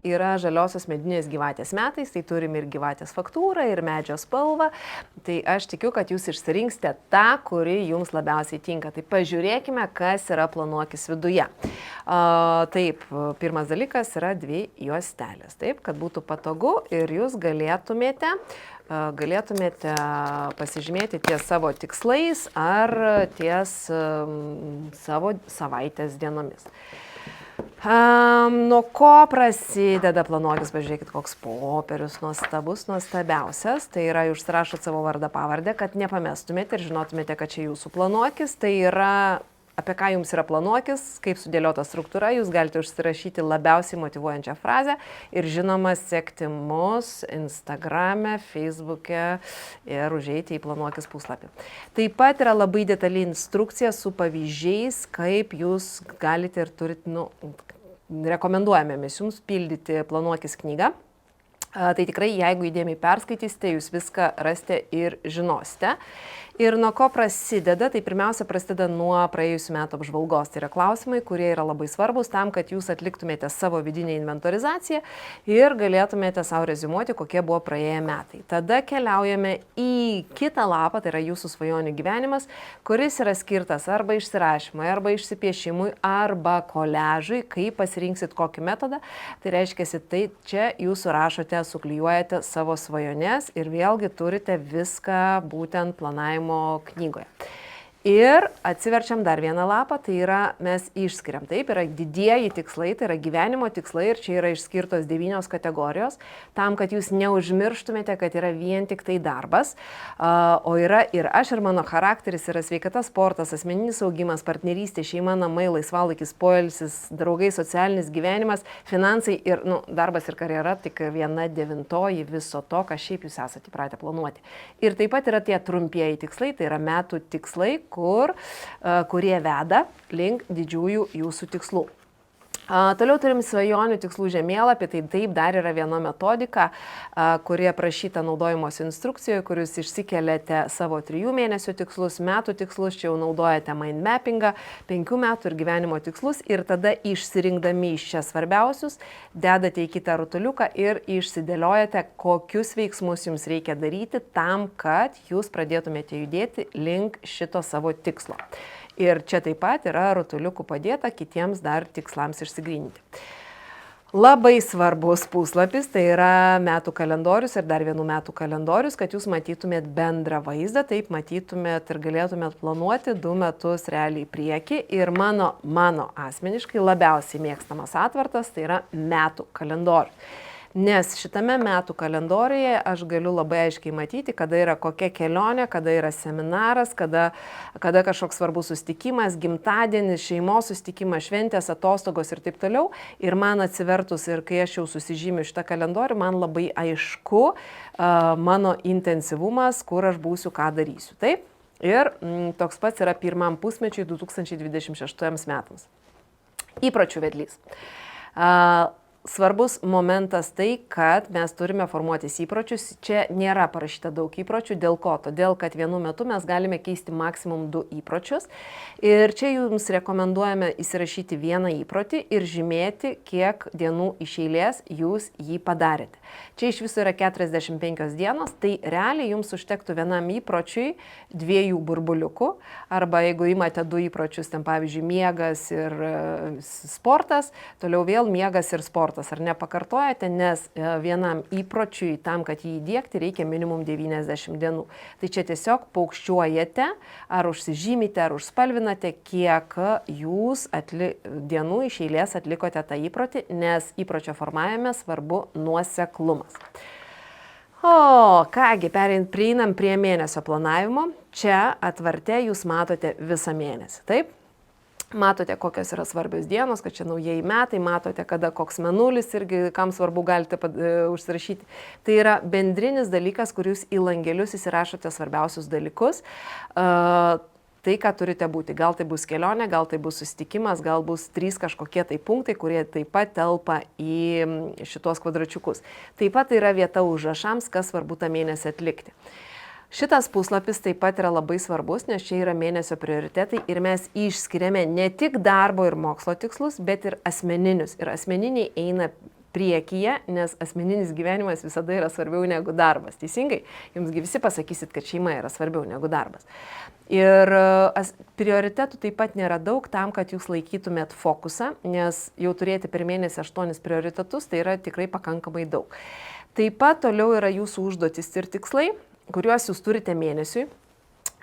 yra žaliosios medinės gyvatės metais, tai turim ir gyvatės faktūrą, ir medžio spalvą. Tai aš tikiu, kad jūs išsirinksite tą, kuri jums labiausiai tinka. Tai pažiūrėkime, kas yra planuokis viduje. Taip, pirmas dalykas yra 2 juostelės, taip, kad būtų patogu ir jūs galėtumėte pasižymėti ties savo tikslais ar ties savo savaitės dienomis. Nuo ko prasideda planuokis, pažiūrėkit, koks popierius nuostabiausias, tai yra jūs užsirašot savo vardą pavardę, kad nepamestumėte ir žinotumėte, kad čia jūsų planuokis, tai yra apie ką jums yra planuokis, kaip sudėliota struktūra, jūs galite užsirašyti labiausiai motyvuojančią frazę ir žinoma sekti mus Instagrame, Facebook'e ir užeiti į planuokis puslapį. Taip pat yra labai detali instrukcija su pavyzdžiais, kaip jūs galite ir turite, rekomenduojame mes jums pildyti planuokis knygą. Tai tikrai, jeigu įdėmiai perskaitysite, jūs viską rasite ir žinosite. Ir nuo ko prasideda, tai pirmiausia prasideda nuo praėjusių metų apžvalgos. Tai yra klausimai, kurie yra labai svarbus tam, kad jūs atliktumėte savo vidinę inventorizaciją ir galėtumėte savo reziumuoti, kokie buvo praėję metai. Tada keliaujame į kitą lapą, tai yra jūsų svajonių gyvenimas, kuris yra skirtas arba išsirašymui, arba išsipiešimui, arba koliažui, kaip pasirinksit kokį metodą. Tai reiškia, tai čia jūs surašote, suklijuojate savo svajones ir vėlgi turite viską būtent planavimo knygoje. Ir atsiverčiam dar vieną lapą, tai yra mes išskiriam. Taip, yra didieji tikslai, tai yra gyvenimo tikslai ir čia yra išskirtos 9 kategorijos, tam, kad jūs neužmirštumėte, kad yra vien tik tai darbas, o yra ir aš, ir mano charakteris, yra sveikata, sportas, asmeninis augimas, partnerystė, šeima, namai, laisvalaikis, poilsis, draugai, socialinis gyvenimas, finansai ir darbas ir karjera, tik 1/9 viso to, ką šiaip jūs esate įpratę planuoti. Ir taip pat yra tie trumpieji tikslai, tai yra metų tikslai, kurie veda link didžiųjų jūsų tikslų. Toliau turim svajonių tikslų žemėlapį, tai taip dar yra viena metodika, kuri aprašyta naudojimosi instrukcijoje, kur jūs išsikeliate savo 3 mėnesių tikslus, metų tikslus, čia jau naudojate mind mappingą, 5 metų ir gyvenimo tikslus ir tada išsirinkdami iš čia svarbiausius, dedate į kitą rutuliuką ir išsidėliojate, kokius veiksmus jums reikia daryti tam, kad jūs pradėtumėte judėti link šito savo tikslo. Ir čia taip pat yra rutuliukų padėta kitiems dar tikslams išsigryninti. Labai svarbus puslapis, tai yra metų kalendorius ir dar 1 metų kalendorius, kad jūs matytumėt bendrą vaizdą, taip matytumėt ir galėtumėt planuoti 2 metus realiai į priekį. Ir mano asmeniškai labiausiai mėgstamas atvartas, tai yra metų kalendorius. Nes šitame metų kalendoriuje aš galiu labai aiškiai matyti, kada yra kokia kelionė, kada yra seminaras, kada kažkoks svarbus susitikimas, gimtadienis, šeimos susitikimas, šventės, atostogos ir taip toliau. Ir man atsivertus ir kai aš jau susižymiu šitą kalendorių, man labai aišku mano intensyvumas, kur aš būsiu, ką darysiu. Taip? Ir toks pats yra pirmam pusmečiui 2026 metams. Įpročių vedlys. Svarbus momentas tai, kad mes turime formuotis įpročius. Čia nėra parašyta daug įpročių. Dėl ko? Todėl, kad vienu metu mes galime keisti maksimum 2 įpročius. Ir čia jums rekomenduojame įsirašyti 1 įprotį ir žymėti, kiek dienų iš eilės jūs jį padarėte. Čia iš viso yra 45 dienos, tai realiai jums užtektų vienam įpročiui 2 burbuliukų. Arba jeigu imate 2 įpročius, ten pavyzdžiui miegas ir sportas, toliau vėl miegas ir sportas. Ar nepakartojate, nes vienam įpročiui tam, kad jį įdiegti, reikia minimum 90 dienų. Tai čia tiesiog paukščiuojate, ar užsižymite, ar užspalvinate, kiek jūs dienų iš eilės atlikote tą įprotį, nes įpročio formavime svarbu nuoseklumas. Kągi, prieinam prie mėnesio planavimo. Čia atvarte jūs matote visą mėnesį, taip? Matote, kokios yra svarbios dienos, kad čia naujieji metai, matote, kada koks menulis irgi, kam svarbu, galite užsirašyti. Tai yra bendrinis dalykas, kur jūs į langelius įsirašote svarbiausius dalykus. Tai, ką turite būti. Gal tai bus kelionė, gal tai bus susitikimas, gal bus 3 kažkokie tai punktai, kurie taip pat telpa į šitos kvadračiukus. Taip pat yra vieta užrašams, kas svarbu tą mėnesį atlikti. Šitas puslapis taip pat yra labai svarbus, nes čia yra mėnesio prioritetai ir mes išskiriame ne tik darbo ir mokslo tikslus, bet ir asmeninius. Ir asmeniniai eina priekyje, nes asmeninis gyvenimas visada yra svarbiau negu darbas. Teisingai? Jumsgi visi pasakysit, kad šeima yra svarbiau negu darbas. Ir prioritetų taip pat nėra daug tam, kad jūs laikytumėt fokusą, nes jau turėti per mėnesį 8 prioritetus, tai yra tikrai pakankamai daug. Taip pat toliau yra jūsų užduotis ir tikslai, kuriuos jūs turite mėnesiui.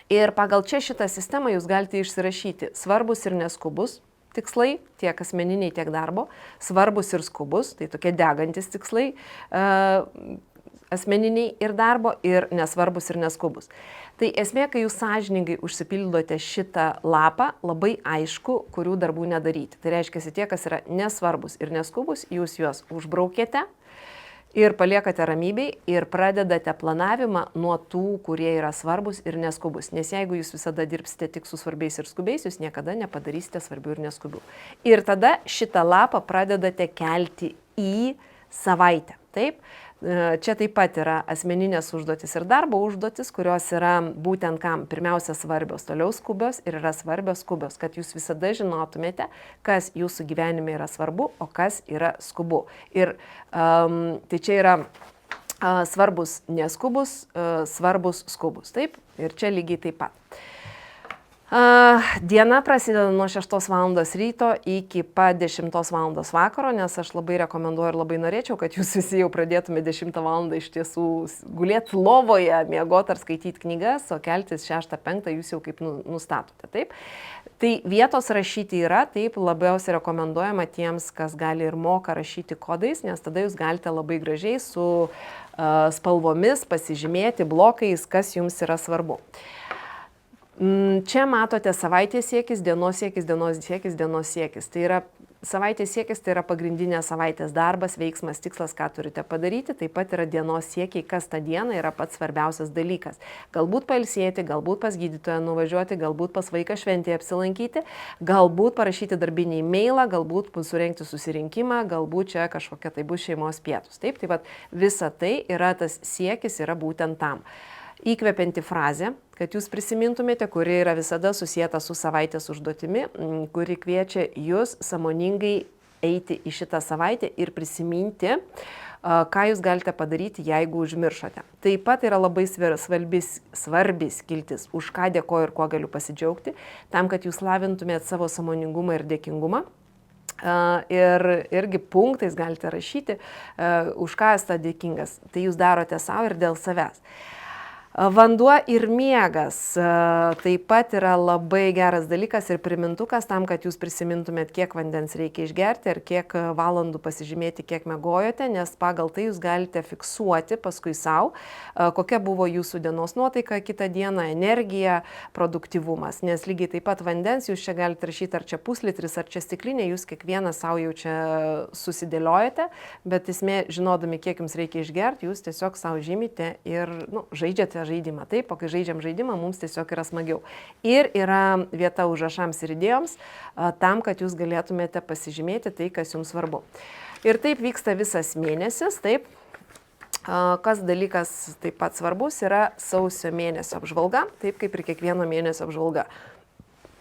Ir pagal čia šitą sistemą jūs galite išsirašyti svarbus ir neskubus tikslai, tiek asmeniniai, tiek darbo, svarbus ir skubus, tai tokie degantis tikslai, asmeniniai ir darbo, ir nesvarbus ir neskubus. Tai esmė, kai jūs sąžiningai užsipildote šitą lapą, labai aišku, kurių darbų nedaryti. Tai reiškia, tie, kas yra nesvarbus ir neskubus, jūs juos užbraukėte ir paliekate ramybei ir pradedate planavimą nuo tų, kurie yra svarbus ir neskubus. Nes jeigu jūs visada dirbsite tik su svarbiais ir skubiais, jūs niekada nepadarysite svarbių ir neskubių. Ir tada šitą lapą pradedate kelti į savaitę. Taip? Čia taip pat yra asmeninės užduotis ir darbo užduotis, kurios yra būtent kam pirmiausia svarbios, toliau skubios ir yra svarbios skubios, kad jūs visada žinotumėte, kas jūsų gyvenime yra svarbu, o kas yra skubu. Ir tai čia yra svarbus neskubus, svarbus skubus. Taip? Ir čia lygiai taip pat. Diena prasideda nuo 6 val. Ryto iki pat 10 val. Vakaro, nes aš labai rekomenduoju ir labai norėčiau, kad jūs visi jau pradėtumėte 10 val. Iš tiesų gulėti lovoje, miegoti ar skaityti knygas, o keltis 6-5 jūs jau kaip nustatote. Taip? Tai vietos rašyti yra, taip labiausiai rekomenduojama tiems, kas gali ir moka rašyti kodais, nes tada jūs galite labai gražiai su spalvomis pasižymėti blokais, kas jums yra svarbu. Čia matote savaitės siekis, dienos siekis, dienos siekis, dienos siekis. Tai yra savaitės siekis, tai yra pagrindinė savaitės darbas, veiksmas, tikslas, ką turite padaryti. Taip pat yra dienos siekiai, kas tą dieną yra pats svarbiausias dalykas. Galbūt pailsėti, galbūt pas gydytoją nuvažiuoti, galbūt pas vaiką šventėje apsilankyti, galbūt parašyti darbinį e-mailą, galbūt surengti susirinkimą, galbūt čia kažkokia tai bus šeimos pietus. Taip, taip pat visa tai yra tas siekis, yra būtent tam. Įkvepianti frazė, kad jūs prisimintumėte, kuri yra visada susijęta su savaitės užduotimi, kuri kviečia jūs sąmoningai eiti į šitą savaitę ir prisiminti, ką jūs galite padaryti, jeigu užmiršote. Taip pat yra labai svarbi skiltis, už ką dėkoju ir kuo galiu pasidžiaugti, tam, kad jūs lavintumėte savo sąmoningumą ir dėkingumą. Ir irgi punktais galite rašyti, už ką esate dėkingas. Tai jūs darote savo ir dėl savęs. Vanduo ir miegas taip pat yra labai geras dalykas ir primintukas tam, kad jūs prisimintumėt, kiek vandens reikia išgerti ir kiek valandų pasižymėti, kiek miegojote, nes pagal tai jūs galite fiksuoti paskui savo, kokia buvo jūsų dienos nuotaika kitą dieną, energija, produktyvumas. Nes lygiai taip pat vandens jūs čia galite rašyti, ar čia puslitris, ar čia stiklinė, jūs kiekvienas savo jau čia susidėliojate, bet esmė, žinodami, kiek jums reikia išgerti, jūs tiesiog savo žymite ir žaidžiate žaidimą. Taip, o kai žaidžiam žaidimą, mums tiesiog yra smagiau. Ir yra vieta užrašams ir idėjoms, tam, kad jūs galėtumėte pasižymėti tai, kas jums svarbu. Ir taip vyksta visas mėnesis, taip. Kas dalykas taip pat svarbus yra sausio mėnesio apžvalga, taip kaip ir kiekvieno mėnesio apžvalga.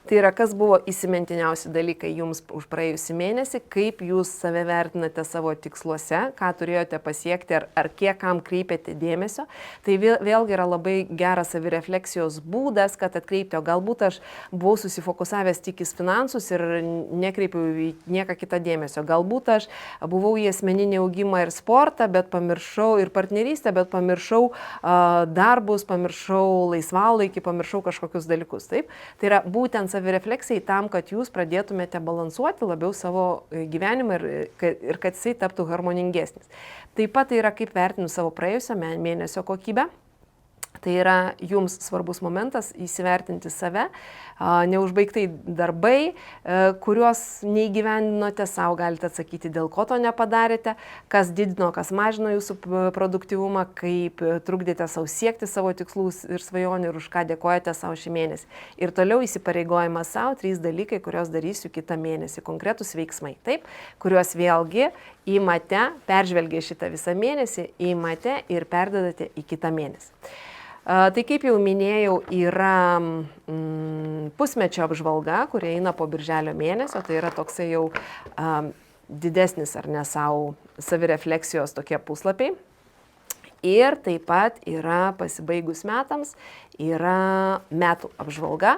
Tai yra, kas buvo įsimintiniausi dalykai jums už praėjusį mėnesį, kaip jūs save vertinate savo tiksluose, ką turėjote pasiekti ar kiek kam kreipėte dėmesio. Tai vėlgi yra labai geras savirefleksijos būdas, kad atkreipti, o galbūt aš buvau susifokusavęs tik į finansus ir nekreipiau į nieką kitą dėmesio. Galbūt aš buvau į asmeninį augimą ir sportą, bet pamiršau ir partnerystę, bet pamiršau darbus, pamiršau laisvalaikį, pamiršau kažkokius dalykus. Taip? Tai yra būtent savirefleksijai tam, kad jūs pradėtumėte balansuoti labiau savo gyvenimą ir kad jisai taptų harmoningesnis. Taip pat tai yra, kaip vertinu savo praėjusio mėnesio kokybę. Tai yra jums svarbus momentas įsivertinti save, neužbaigtai darbai, kuriuos neįgyvendinote, savo galite atsakyti, dėl ko to nepadarėte, kas didino, kas mažino jūsų produktyvumą, kaip trukdėte savo siekti savo tikslus ir svajonių ir už ką dėkojate savo šį mėnesį. Ir toliau įsipareigojimas savo 3 dalykai, kuriuos darysiu kitą mėnesį, konkretus veiksmai, taip, kuriuos vėlgi imate, peržvelgę šitą visą mėnesį, imate ir perdedate į kitą mėnesį. Tai kaip jau minėjau, yra pusmečio apžvalga, kurie eina po birželio mėnesio, tai yra toksai jau didesnis ar ne savo savirefleksijos tokie puslapiai. Ir taip pat yra pasibaigus metams, yra metų apžvalga,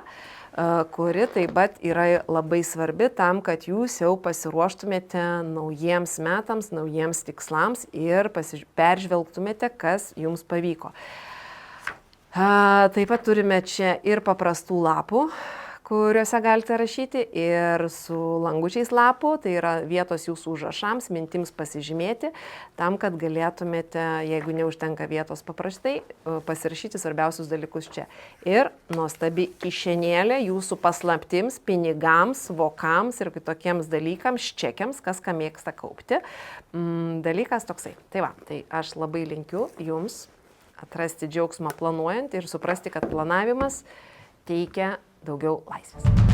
kuri taip pat yra labai svarbi tam, kad jūs jau pasiruoštumėte naujiems metams, naujiems tikslams ir peržvelgtumėte, kas jums pavyko. Taip pat turime čia ir paprastų lapų, kuriuose galite rašyti, ir su langučiais lapų, tai yra vietos jūsų užrašams, mintims pasižymėti, tam, kad galėtumėte, jeigu neužtenka vietos paprastai, pasirašyti svarbiausius dalykus čia. Ir nuostabi kišenėlė jūsų paslaptims, pinigams, vokams ir kitokiems dalykams, čekiams, kas ką mėgsta kaupti. Dalykas toksai. Tai va, tai aš labai linkiu jums atrasti džiaugsmą planuojant ir suprasti, kad planavimas teikia daugiau laisvės.